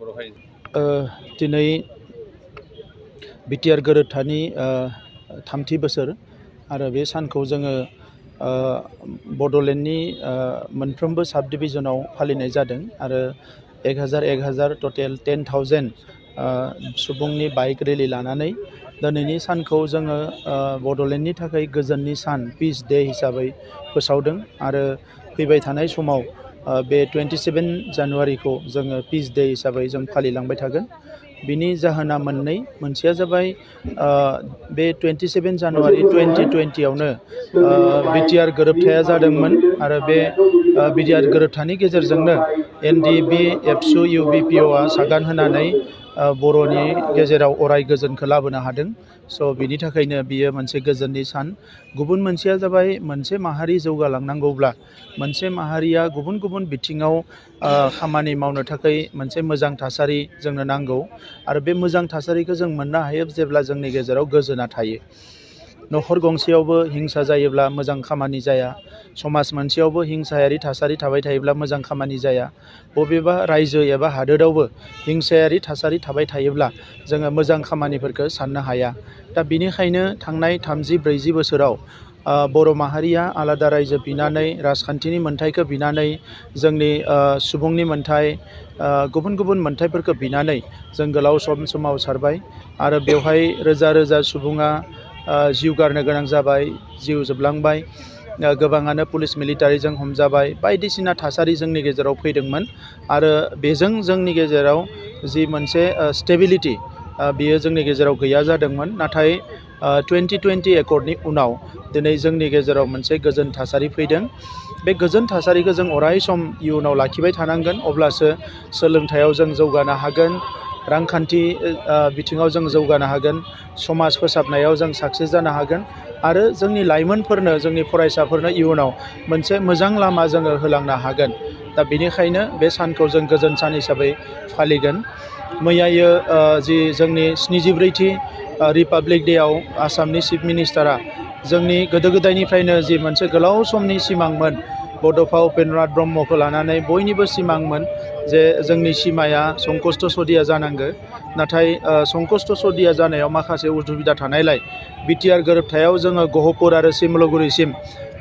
बर' हारि दिनै बिटिआर गोरोबथानि थामथि बोसोर आरो बे सानखौ जोङो बड'लेण्डनि मोनफ्रोमबो साब डिभिजनाव फालिनाय जादों आरो 1000 टटेल 10,000 सुबुंनि बाइक रेलि लानानै दिनैनि सानखौ जोङो बड'लेण्डनि थाखाय गोजोननि सान पिस डे हिसाबै फोसावदों आरो फैबाय थानाय समाव बे 27 जानुवारिखौ जोङो पिस डे हिसाबै जों फालिलांबाय थागोन। बिनि जाहोना मोननै, मोनसेया जाबाय बे 27 जानुवारि 2020आवनो बिटिआर गोरोबथाया जादोंमोन आरो बे बिटिआर गोरोबथानि गेजेरजोंनो एनडिएफबि एबसु इउबिपिअआ सागान होनानै बर'नि गेजेराव अराय गोजोनखौ लाबोनो हादों। स' बिनि थाखायनो बियो मोनसे गोजोननि सान। गुबुन मोनसेया जाबाय मोनसे माहारि जौगालांनांगौब्ला मोनसे माहारिया गुबुन गुबुन बिथिङाव खामानि मावनो थाखाय मोनसे मोजां थासारि जोंनो नांगौ आरो बे मोजां थासारिखौ जों मोननो हायो जेब्ला जोंनि गेजेराव गोजोना थायो। न'खर गंसेयावबो हिंसा जायोब्ला मोजां खामानि जाया, समाज मोनसेयावबो हिंसायारि थासारि थाबाय थायोब्ला मोजां खामानि जाया, बबेबा रायजो एबा हादोरावबो हिंसायारि थासारि थाबाय थायोब्ला जोङो मोजां खामानिफोरखौ साननो हाया। दा बिनिखायनो थांनाय 30-40 बोसोराव बर' माहारिया आलादा रायजो बिनानै, राजखान्थिनि मोन्थाइखौ बिनानै, जोंनि सुबुंनि मोन्थाइ, गुबुन गुबुन मोन्थाइफोरखौ बिनानै जों गोलाव सम सोमावसारबाय आरो बेवहाय रोजा रोजा सुबुङा जिउ गारनो गोनां जाबाय, जिउ जोबलांबाय, गोबाङानो पुलिस मिलिटारिजों हमजाबाय, बायदिसिना थासारि जोंनि गेजेराव फैदोंमोन आरो बेजों जोंनि गेजेराव जि मोनसे स्टेबिलिटि बियो जोंनि गेजेराव गैया जादोंमोन। नाथाय 2020 एकर्डनि उनाव दिनै जोंनि गेजेराव मोनसे गोजोन थासारि फैदों। बे गोजोन थासारिखौ जों अराय सम इयुनाव लाखिबाय थानांगोन, अब्लासो सोलोंथायाव जों जौगानो हागोन, रांखान्थि बिथिङाव जों जौगानो हागोन, समाज फोसाबनायाव जों साक्सेस जानो हागोन आरो जोंनि लाइमोनफोरनो, जोंनि फरायसाफोरनो इयुनाव मोनसे मोजां लामा जोङो होलांनो हागोन। दा बेनिखायनो बे सानखौ जों गोजोन सान हिसाबै फालिगोन। मैयायो जि जोंनि 74थि रिपाब्लिक डेआव आसामनि चिफ मिनिस्टारा जोंनि गोदो गोदायनिफ्रायनो जि मोनसे गोलाव समनि सिमांमोन, बड'फा उपेन्द्रनाथ ब्रह्मखौ लानानै बयनिबो सिमांमोन जे जोंनि सिमाया संकष्ट सदिया जानांगौ। नाथाय संकष्ट सदिया जानायाव माखासे उसुबिदा थानायलाय बिटिआर गोरोबथायाव जोङो गहपुर आरो सिमलुगुरिसिम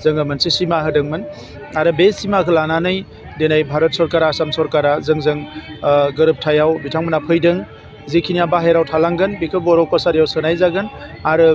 जोङो मोनसे सिमा होदोंमोन आरो बे सिमाखौ लानानै दिनै भारत सरकार, आसाम सरकारा जोंजों गोरोबथायाव बिथांमोना फैदों। जिखिनिया बाहेरायाव थालांगोन बेखौ बर' कसारियाव सोनाय जागोन आरो